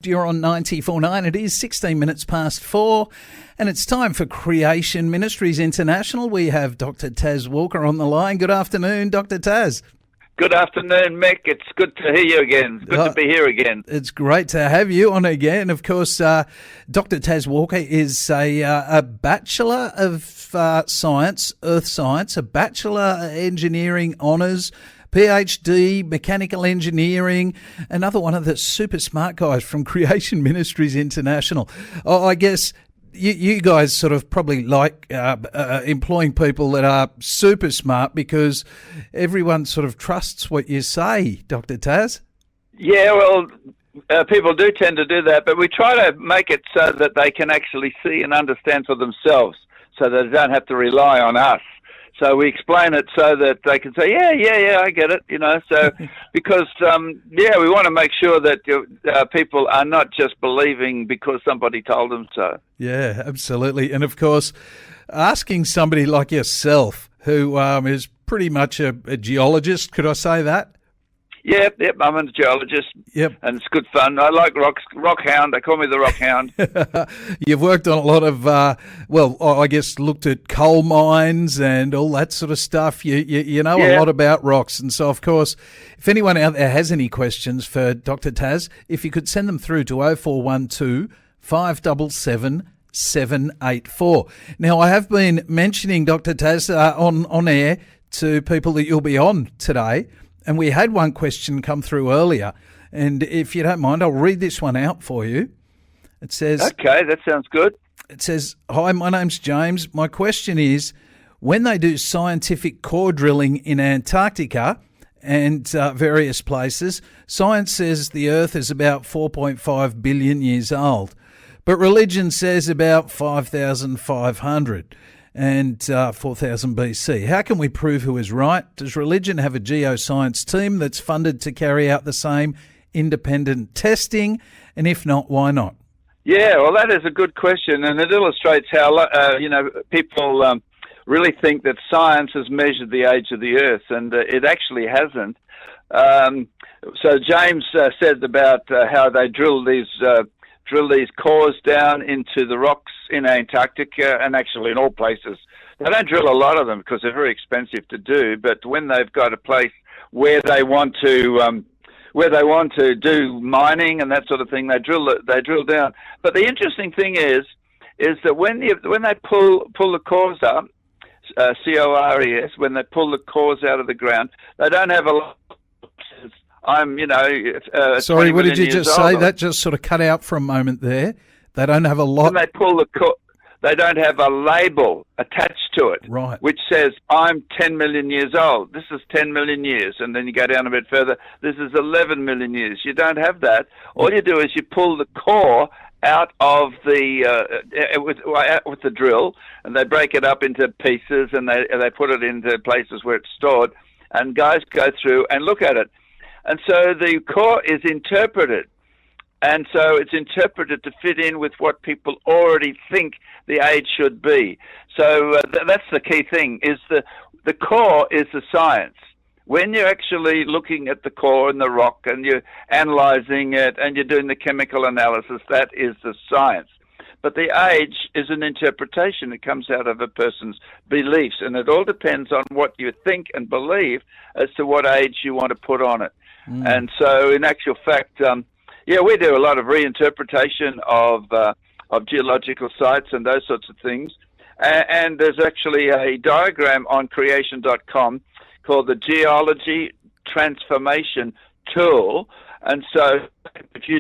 You're on 94.9. It is 16 minutes past 4, and it's time for Creation Ministries International. We have Dr. Taz Walker on the line. Good afternoon, Dr. Taz. Good afternoon, Mick. It's good to hear you again. It's good to be here again. It's great to have you on again. Of course, Dr. Taz Walker is a Bachelor of Science, Earth Science, a Bachelor Engineering Honours, PhD, Mechanical Engineering, another one of the super smart guys from Creation Ministries International. I guess you guys sort of probably like employing people that are super smart because everyone sort of trusts what you say, Dr. Taz. Yeah, well, people do tend to do that, but we try to make it so that they can actually see and understand for themselves so that they don't have to rely on us. So we explain it so that they can say, yeah, I get it, so because, we want to make sure that people are not just believing because somebody told them so. Yeah, absolutely. And of course, asking somebody like yourself, who is pretty much a geologist, could I say that? Yep, I'm a geologist. Yep. And it's good fun. I like rock hound. They call me the rock hound. You've worked on a lot of, I guess looked at coal mines and all that sort of stuff. You know a lot about rocks. And so, of course, if anyone out there has any questions for Dr. Taz, if you could send them through to 0412 577 784. Now, I have been mentioning, Dr. Taz, on air to people that you'll be on today. And we had one question come through earlier, and if you don't mind, I'll read this one out for you. It says... Okay, that sounds good. It says, "Hi, my name's James. My question is, when they do scientific core drilling in Antarctica and various places, science says the Earth is about 4.5 billion years old, but religion says about 5,500. and 4000 BC. How can we prove who is right? Does religion have a geoscience team that's funded to carry out the same independent testing? And if not, why not?" Yeah, well, that is a good question, and it illustrates how people really think that science has measured the age of the Earth, and it actually hasn't. So James said about how they drill these cores down into the rocks in Antarctica and actually in all places. They don't drill a lot of them because they're very expensive to do, but when they've got a place where they want to do mining and that sort of thing, they drill down. But the interesting thing is that when they pull the cores up, CORES, when they pull the cores out of the ground, they don't have a lot. Sorry, what did you just say? That just sort of cut out for a moment there. They don't have a lot. When they pull the core, they don't have a label attached to it, right, which says, "I'm 10 million years old. This is 10 million years." And then you go down a bit further, this is 11 million years. You don't have that. All you do is you pull the core out of with the drill, and they break it up into pieces, and they put it into places where it's stored, and guys go through and look at it. And so the core is interpreted. And so it's interpreted to fit in with what people already think the age should be. So that's the key thing, is the core is the science. When you're actually looking at the core and the rock and you're analyzing it and you're doing the chemical analysis, that is the science. But the age is an interpretation. It comes out of a person's beliefs, and it all depends on what you think and believe as to what age you want to put on it. And so, in actual fact, we do a lot of reinterpretation of geological sites and those sorts of things. And there's actually a diagram on creation.com called the Geology Transformation Tool. And so, if you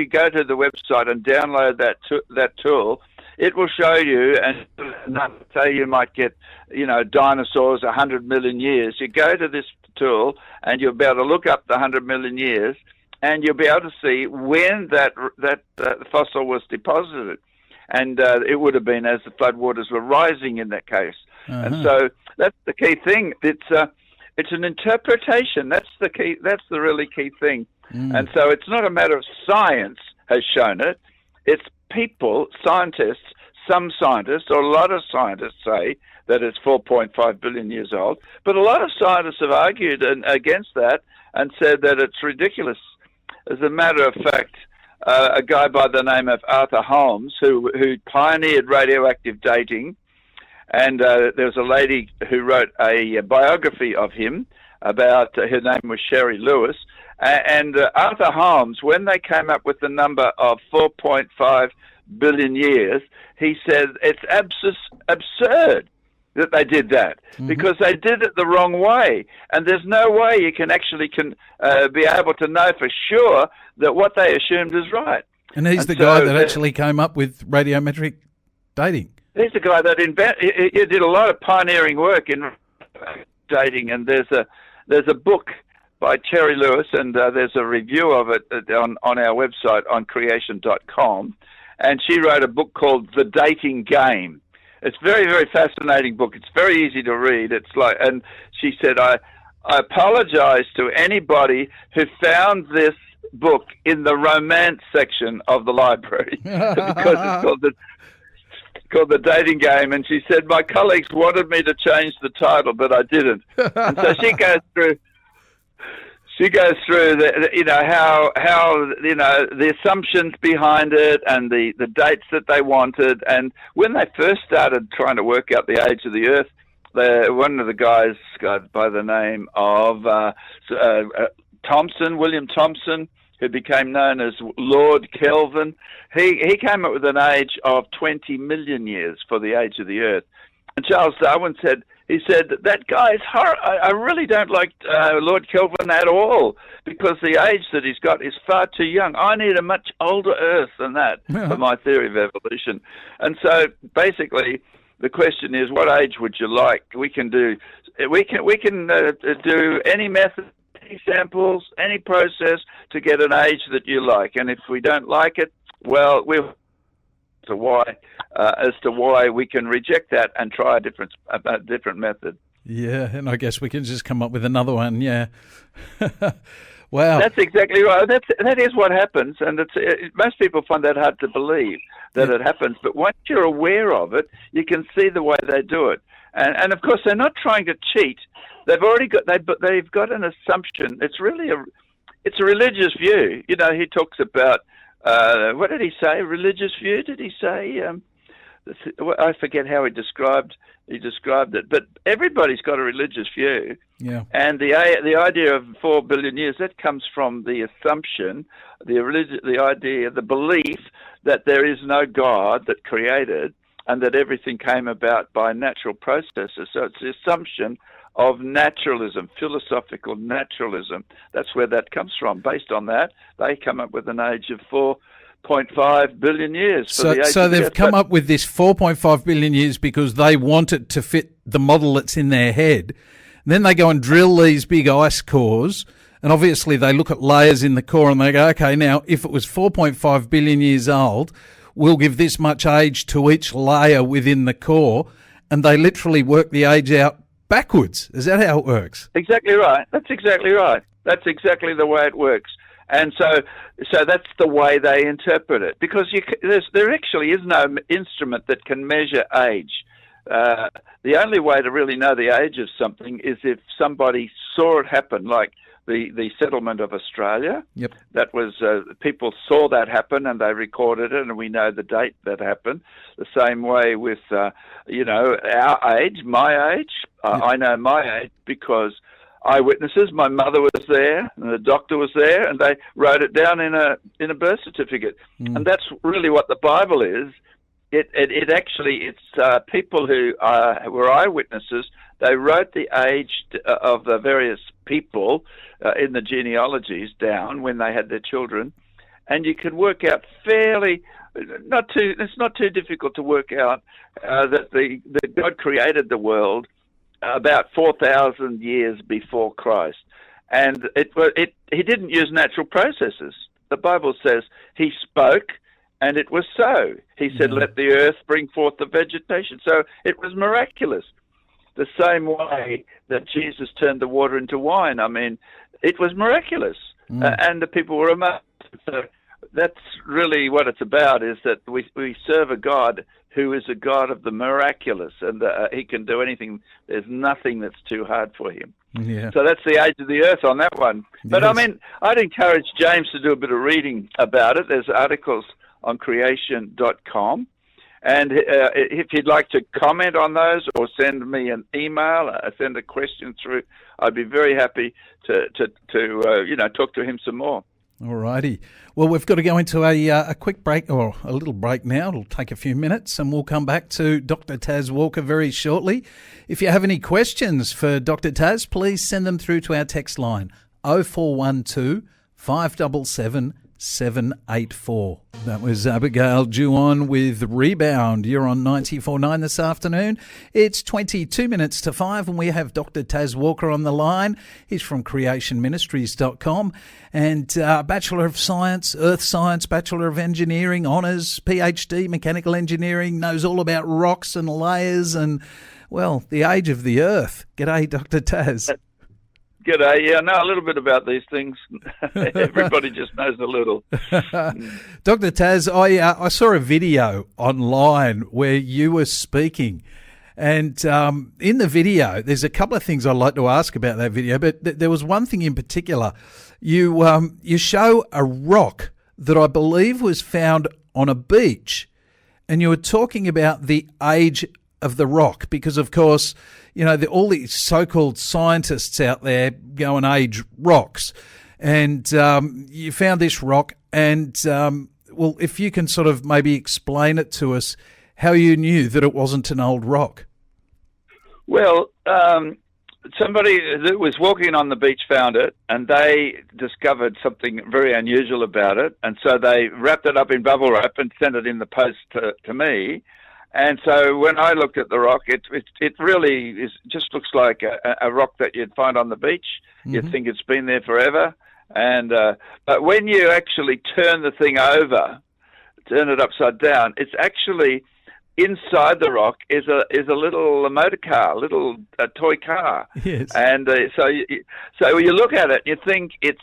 go to the website and download that tool, it will show you, and say you might get, dinosaurs 100 million years. You go to this tool, and you'll be able to look up the 100 million years, and you'll be able to see when that fossil was deposited. And it would have been as the floodwaters were rising in that case. Uh-huh. And so that's the key thing. It's an interpretation. That's the key. That's the really key thing. And so it's not a matter of science has shown it. It's people, scientists, some scientists, or a lot of scientists say that it's 4.5 billion years old. But a lot of scientists have argued against that and said that it's ridiculous. As a matter of fact, a guy by the name of Arthur Holmes, who pioneered radioactive dating. And there was a lady who wrote a biography of him about, her name was Sherry Lewis. And Arthur Holmes, when they came up with the number of 4.5 billion years, he said it's absurd that they did that, because they did it the wrong way. And there's no way you can actually be able to know for sure that what they assumed is right. And he's the guy that actually came up with radiometric dating. He's the guy that he did a lot of pioneering work in dating, and there's a book by Terry Lewis, and there's a review of it on our website on creation.com, and she wrote a book called The Dating Game. It's a very, very fascinating book. It's very easy to read. It's like, and she said, I apologize to anybody who found this book in the romance section of the library because it's called The Dating Game. And she said, my colleagues wanted me to change the title, but I didn't. And so she goes through how the assumptions behind it and the dates that they wanted. And when they first started trying to work out the age of the Earth, one of the guys by the name of William Thomson, who became known as Lord Kelvin, he came up with an age of 20 million years for the age of the Earth. And Charles Darwin said, that guy is I really don't like Lord Kelvin at all, because the age that he's got is far too young. I need a much older Earth than that for my theory of evolution. And so basically the question is, what age would you like? We can do any method, any samples, any process to get an age that you like. And if we don't like it, well, we'll as to why we can reject that and try a different method. Yeah, and I guess we can just come up with another one. Yeah. Wow. That's exactly right. That is what happens, and most people find that hard to believe that it happens. But once you're aware of it, you can see the way they do it. And of course, they're not trying to cheat. They've got an assumption. It's really it's a religious view. You know, he talks about. What did he say? Religious view? Did he say? I forget how he described it. But everybody's got a religious view. Yeah. And the idea of 4 billion years, that comes from the assumption, the idea, the belief that there is no God that created, and that everything came about by natural processes. So it's the assumption of naturalism, philosophical naturalism. That's where that comes from. Based on that, they come up with an age of 4.5 billion years. So they've come up with this 4.5 billion years because they want it to fit the model that's in their head. And then they go and drill these big ice cores, and obviously they look at layers in the core and they go, okay, now if it was 4.5 billion years old, we'll give this much age to each layer within the core, and they literally work the age out backwards. Is that how it works? Exactly right. That's exactly right. That's exactly the way it works. And so that's the way they interpret it, because there actually is no instrument that can measure age. The only way to really know the age of something is if somebody saw it happen, like the settlement of Australia. Yep. That was people saw that happen and they recorded it, and we know the date that happened. The same way with our age, my age. Yep. I know my age because eyewitnesses. My mother was there, and the doctor was there, and they wrote it down in a birth certificate. And that's really what the Bible is. It's people who were eyewitnesses. They wrote the age of the various people in the genealogies down when they had their children, and you can work out it's not too difficult to work out that God created the world about 4,000 years before Christ, and he didn't use natural processes. The Bible says he spoke, and it was so. He said, "Let the earth bring forth the vegetation." So it was miraculous. The same way that Jesus turned the water into wine. I mean, it was miraculous, and the people were amazed. So that's really what it's about, is that we serve a God who is a God of the miraculous, and he can do anything. There's nothing that's too hard for him. Yeah. So that's the age of the Earth on that one. But Yes. I mean, I'd encourage James to do a bit of reading about it. There's articles on creation.com. And if you'd like to comment on those or send me an email, send a question through, I'd be very happy to talk to him some more. All righty. Well, we've got to go into a quick break, or a little break now. It'll take a few minutes, and we'll come back to Dr. Taz Walker very shortly. If you have any questions for Dr. Taz, please send them through to our text line, 0412 577 784. That was Abigail Juon with Rebound. You're on 94.9 this afternoon. It's 22 minutes to 5 and we have Dr. Taz Walker on the line. He's from creationministries.com and Bachelor of Science, Earth Science, Bachelor of Engineering, Honours, PhD, Mechanical Engineering, knows all about rocks and layers and, well, the age of the Earth. G'day, Dr. Taz. G'day. Yeah, I know a little bit about these things. Everybody just knows a little. Dr. Taz, I saw a video online where you were speaking, and in the video, there's a couple of things I'd like to ask about that video, but there was one thing in particular. You show a rock that I believe was found on a beach, and you were talking about the age of the rock because, of course, you know, all these so-called scientists out there go and age rocks. And you found this rock and, well, if you can sort of maybe explain it to us, how you knew that it wasn't an old rock. Well, somebody that was walking on the beach found it, and they discovered something very unusual about it. And so they wrapped it up in bubble wrap and sent it in the post to me. And so when I looked at the rock, it really just looks like a rock that you'd find on the beach. Mm-hmm. You'd think it's been there forever. And but when you actually turn the thing over, turn it upside down, it's actually inside the rock is a little motor car, a toy car. Yes. And so when you look at it, you think it's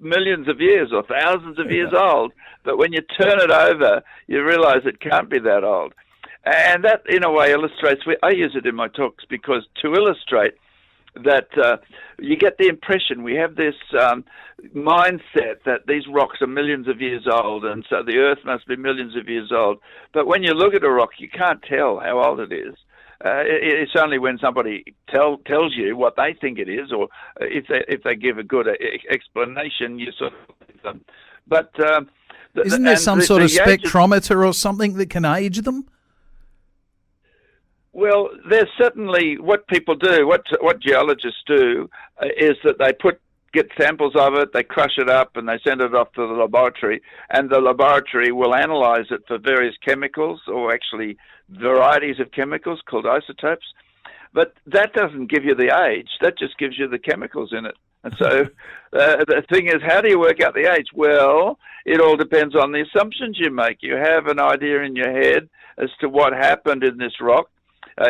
millions of years or thousands of years old, but when you turn it over, you realize it can't be that old. And that, in a way, illustrates, I use it in my talks because to illustrate that you get the impression, we have this mindset that these rocks are millions of years old, and so the Earth must be millions of years old. But when you look at a rock, you can't tell how old it is. It's only when somebody tells you what they think it is, or if they give a good explanation, you sort of. But isn't there some sort of spectrometer or something that can age them? Well, there's certainly what people do. What geologists do is that they get samples of it, they crush it up, and they send it off to the laboratory, and the laboratory will analyze it for various chemicals, or actually varieties of chemicals called isotopes. But that doesn't give you the age. That just gives you the chemicals in it. And so the thing is, how do you work out the age? Well, it all depends on the assumptions you make. You have an idea in your head as to what happened in this rock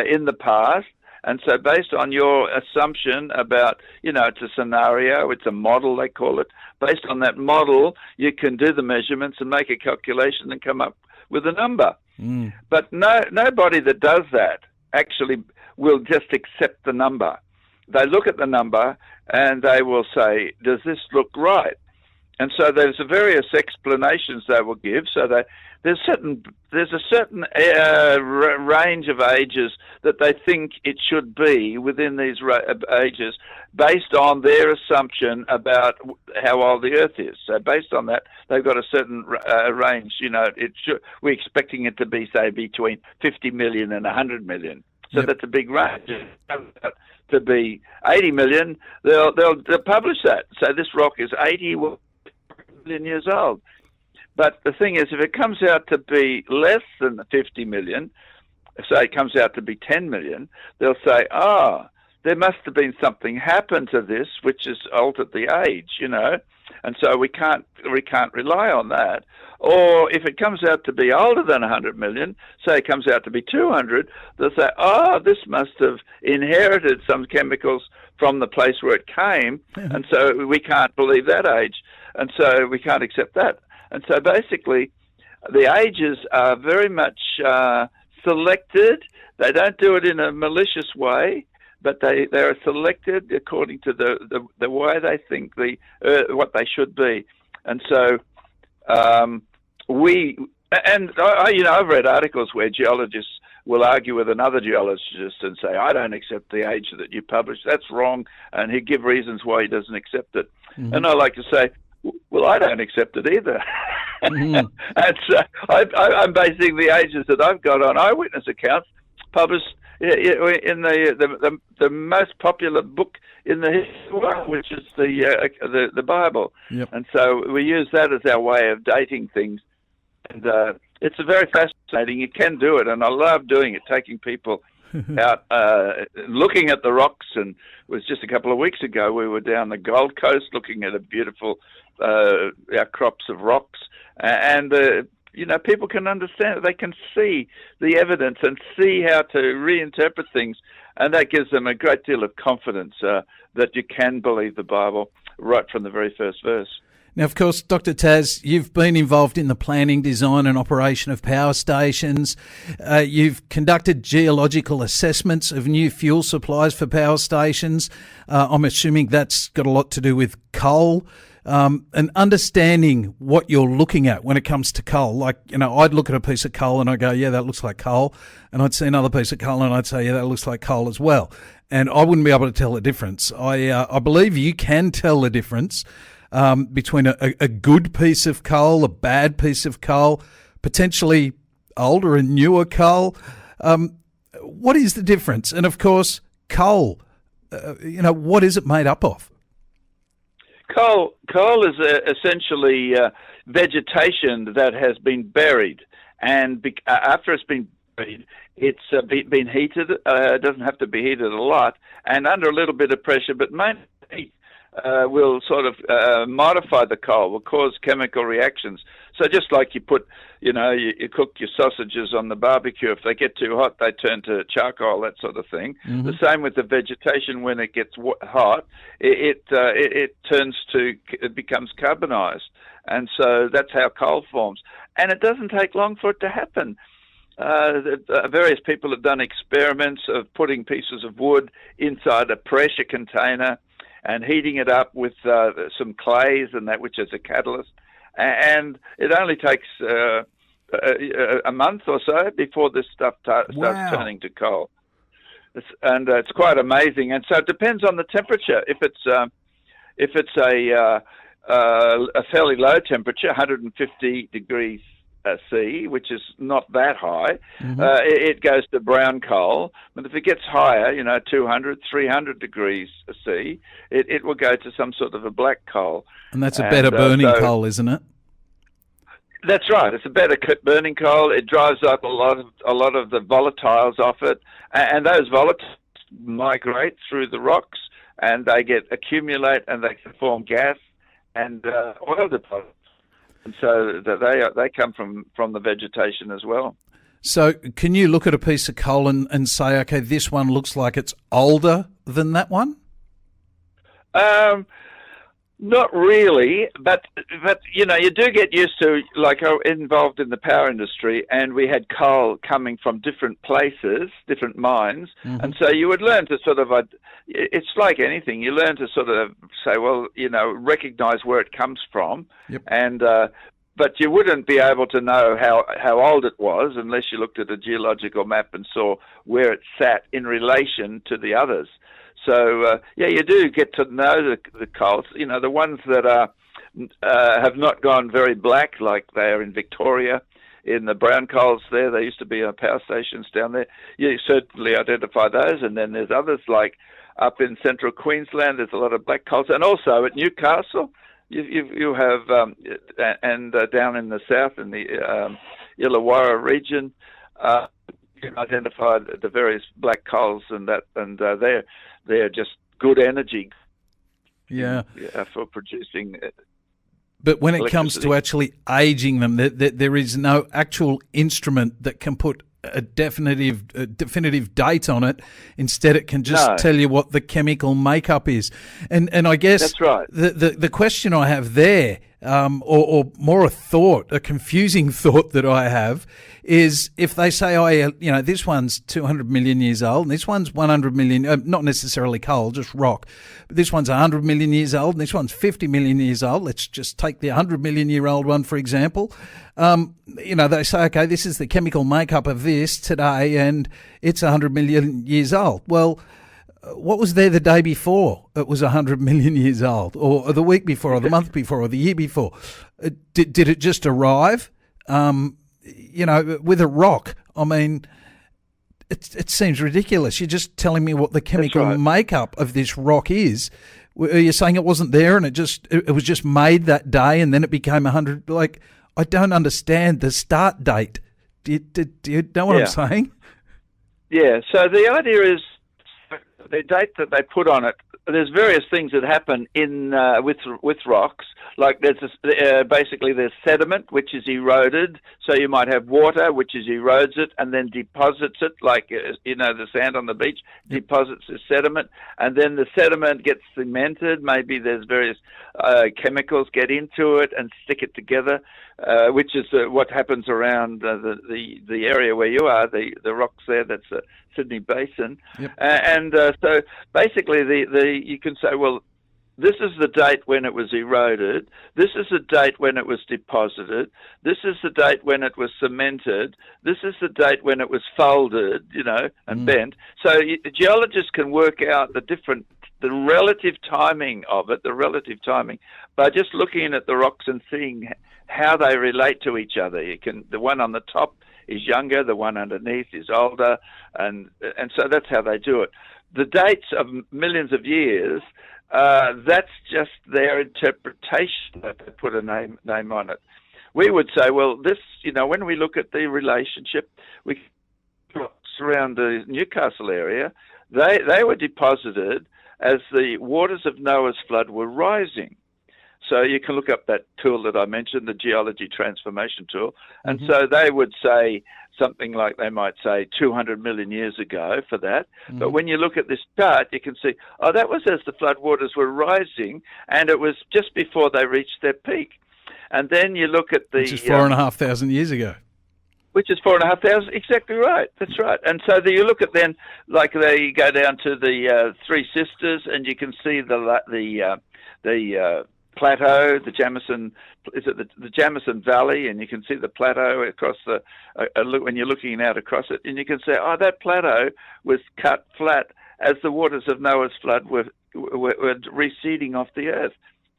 in the past. And so based on your assumption about, it's a scenario, it's a model, they call it. Based on that model, you can do the measurements and make a calculation and come up with a number. Mm. But nobody that does that actually will just accept the number. They look at the number and they will say, does this look right? And so there's various explanations they will give. So there's a certain range of ages that they think it should be within these ages, based on their assumption about how old the Earth is. So based on that, they've got a certain range. We're expecting it to be, say, between 50 million and 100 million. So yep. That's a big range. To be 80 million, they'll publish that. So this rock is 80 million years old. But the thing is, if it comes out to be less than 50 million, say it comes out to be 10 million, they'll say, there must have been something happened to this which has altered the age, and so we can't rely on that. Or if it comes out to be older than 100 million, say it comes out to be 200, they'll say, this must have inherited some chemicals from the place where it came, and so we can't believe that age, and so we can't accept that. And so basically, the ages are very much selected. They don't do it in a malicious way. but they are selected according to the way they think what they should be. And so I've read articles where geologists will argue with another geologist and say, I don't accept the age that you published. That's wrong. And he'd give reasons why he doesn't accept it. Mm-hmm. And I like to say, well, I don't accept it either. Mm-hmm. And so I'm basing the ages that I've got on eyewitness accounts published in the most popular book in the history of the world, which is the Bible. Yep. And so we use that as our way of dating things. And it's a very fascinating. You can do it, and I love doing it, taking people out, looking at the rocks. And it was just a couple of weeks ago, we were down the Gold Coast looking at a beautiful outcrops of rocks. And, people can understand it. They can see the evidence and see how to reinterpret things. And that gives them a great deal of confidence that you can believe the Bible right from the very first verse. Now, of course, Dr. Taz, you've been involved in the planning, design and operation of power stations. You've conducted geological assessments of new fuel supplies for power stations. I'm assuming that's got a lot to do with coal. And understanding what you're looking at when it comes to coal. Like, I'd look at a piece of coal and I go, yeah, that looks like coal. And I'd see another piece of coal and I'd say, yeah, that looks like coal as well. And I wouldn't be able to tell the difference. I believe you can tell the difference between a good piece of coal, a bad piece of coal, potentially older and newer coal. What is the difference? And of course, coal, what is it made up of? Coal is essentially vegetation that has been buried, and after it's been buried, it's been heated. It doesn't have to be heated a lot, and under a little bit of pressure, but mainly heat will sort of modify the coal, will cause chemical reactions. So just like you put, you cook your sausages on the barbecue, if they get too hot, they turn to charcoal, that sort of thing. Mm-hmm. The same with the vegetation. When it gets hot, it becomes carbonized. And so that's how coal forms. And it doesn't take long for it to happen. Various people have done experiments of putting pieces of wood inside a pressure container and heating it up with some clays and that, which is a catalyst. And it only takes a month or so before this stuff starts turning to coal. It's quite amazing. And so it depends on the temperature. If it's a fairly low temperature, 150 degrees C, which is not that high, mm-hmm. It goes to brown coal. But if it gets higher, 200, 300 degrees C, it will go to some sort of a black coal. And that's a better burning coal, isn't it? That's right. It's a better burning coal. It drives up a lot of the volatiles off it, and those volatiles migrate through the rocks, and they accumulate, and they can form gas and oil deposits. And so they come from the vegetation as well. So can you look at a piece of coal and say, okay, this one looks like it's older than that one? Not really, but you do get used to, like, involved in the power industry, and we had coal coming from different places, different mines, mm-hmm. and so you would learn to sort of, it's like anything, you learn to sort of say, well, recognize where it comes from, yep. And but you wouldn't be able to know how old it was unless you looked at a geological map and saw where it sat in relation to the others. So, you do get to know the coals, the ones that have not gone very black, like they are in Victoria, in the brown coals there. There used to be power stations down there. You certainly identify those. And then there's others, like up in central Queensland, there's a lot of black coals. And also at Newcastle, you have, and down in the south, in the Illawarra region, you can identify the various black coals and they're just good energy. Yeah, for producing. But when it comes to actually aging them, there is no actual instrument that can put a definitive date on it. Instead, it can just tell you what the chemical makeup is. And I guess that's right. The question I have there, or more a thought, a confusing thought that I have, is if they say, this one's 200 million years old and this one's 100 million, not necessarily coal, just rock, but this one's 100 million years old and this one's 50 million years old. Let's just take the 100 million year old one, for example. They say, okay, this is the chemical makeup of this today and it's 100 million years old. Well, what was there the day before it was 100 million years old, or the week before, or the month before, or the year before? Did it just arrive? With a rock, I mean, it seems ridiculous. You're just telling me what the chemical makeup of this rock is. Are you saying it wasn't there and it was just made that day and then it became 100? Like, I don't understand the start date. Do you know what I'm saying? Yeah, so the idea is the date that they put on it. There's various things that happen in with rocks. Like basically there's sediment which is eroded. So you might have water which erodes it and then deposits it, like the sand on the beach deposits the sediment, and then the sediment gets cemented. Maybe there's various chemicals get into it and stick it together, which is what happens around the area where you are, the rocks there. That's Sydney Basin. Yep. So basically you can say, well, this is the date when it was eroded, this is the date when it was deposited, this is the date when it was cemented, this is the date when it was folded, and bent. So geologists can work out the relative timing of it, by just looking at the rocks and seeing how they relate to each other. The one on the top is younger, the one underneath is older, and so that's how they do it. The dates of millions of years, that's just their interpretation that they put a name on it. We would say, well, this, when we look at the relationship, we around the Newcastle area, they were deposited as the waters of Noah's flood were rising. So you can look up that tool that I mentioned, the geology transformation tool. And so they would say something like, they might say 200 million years ago for that. But when you look at this chart, you can see, that was as the flood waters were rising, and it was just before they reached their peak. And then you look at which is 4,500 years ago. Which is 4,500, exactly right. That's right. And so you look at then, like you go down to the Three Sisters, and you can see the plateau, the Jamison, the Jamison Valley, and you can see the plateau across when you're looking out across it, and you can say, that plateau was cut flat as the waters of Noah's flood were receding off the earth.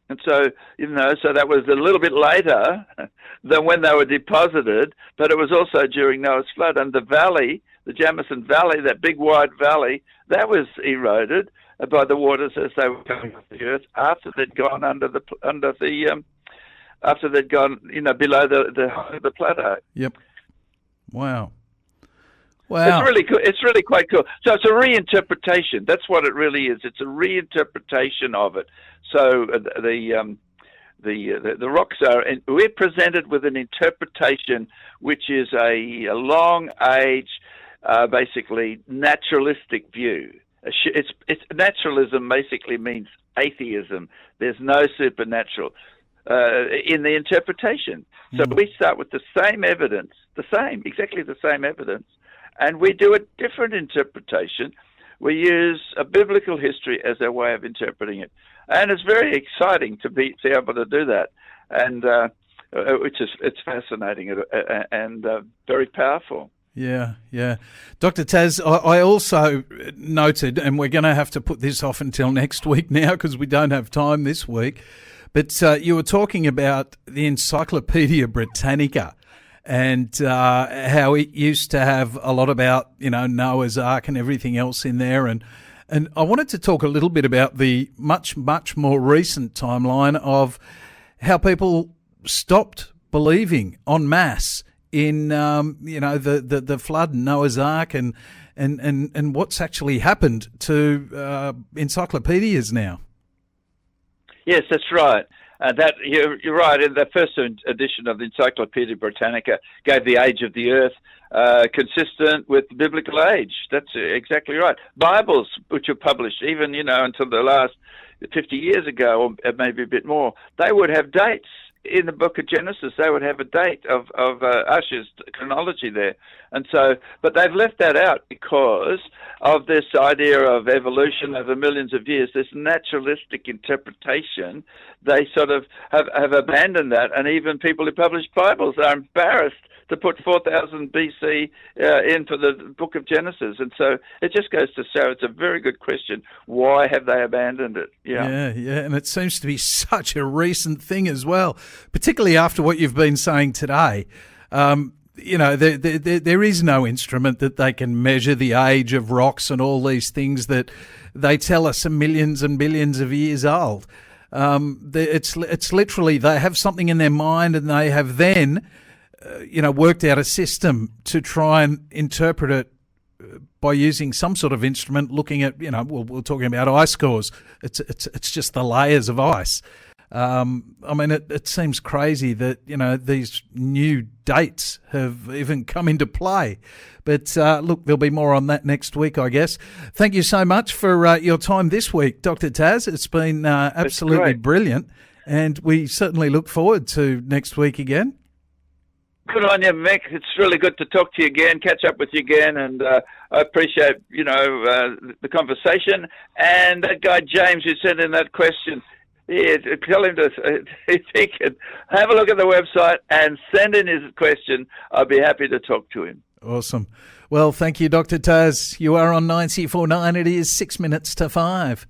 And so, so that was a little bit later than when they were deposited, but it was also during Noah's flood. And the valley, the Jamison Valley, that big wide valley, that was eroded by the waters as they were coming off the earth after they'd gone after they'd gone below the plateau. Yep. Wow. Wow. It's really quite cool. So it's a reinterpretation. That's what it really is. It's a reinterpretation of it. So the rocks are, and we're presented with an interpretation which is a long age, basically naturalistic view. It's naturalism basically means atheism. There's no supernatural in the interpretation. So we start with the same evidence, exactly the same evidence, and we do a different interpretation. We use a biblical history as our way of interpreting it, and it's very exciting to be able to do that, and it's fascinating and very powerful. Yeah. Dr. Taz, I also noted, and we're going to have to put this off until next week now because we don't have time this week, but you were talking about the Encyclopedia Britannica and how it used to have a lot about, Noah's Ark and everything else in there. And I wanted to talk a little bit about the much, much more recent timeline of how people stopped believing en masse in the flood and Noah's Ark and what's actually happened to encyclopedias now. Yes, that's right. That you're right. In the first edition of the Encyclopedia Britannica gave the age of the Earth consistent with the biblical age. That's exactly right. Bibles, which were published even until the last 50 years ago, or maybe a bit more, they would have dates in the book of Genesis, they would have a date of Usher's chronology there. And so, but they've left that out because of this idea of evolution over millions of years, this naturalistic interpretation. They sort of have abandoned that, and even people who publish Bibles are embarrassed to put 4000 BC in for the book of Genesis. And so it just goes to show it's a very good question. Why have they abandoned it? Yeah, and it seems to be such a recent thing as well, particularly after what you've been saying today. There is no instrument that they can measure the age of rocks and all these things that they tell us are millions and billions of years old. It's literally they have something in their mind, and they have then worked out a system to try and interpret it by using some sort of instrument, looking at, we're talking about ice cores. It's just the layers of ice. It seems crazy that, these new dates have even come into play. But look, there'll be more on that next week, I guess. Thank you so much for your time this week, Dr. Taz. It's been absolutely brilliant. And we certainly look forward to next week again. Good on you, Mick. It's really good to talk to you again, catch up with you again, and I appreciate, the conversation. And that guy James who sent in that question, tell him to, if he can have a look at the website and send in his question, I'll be happy to talk to him. Awesome. Well, thank you, Dr. Taz. You are on 94.9. It is 6 minutes to 5.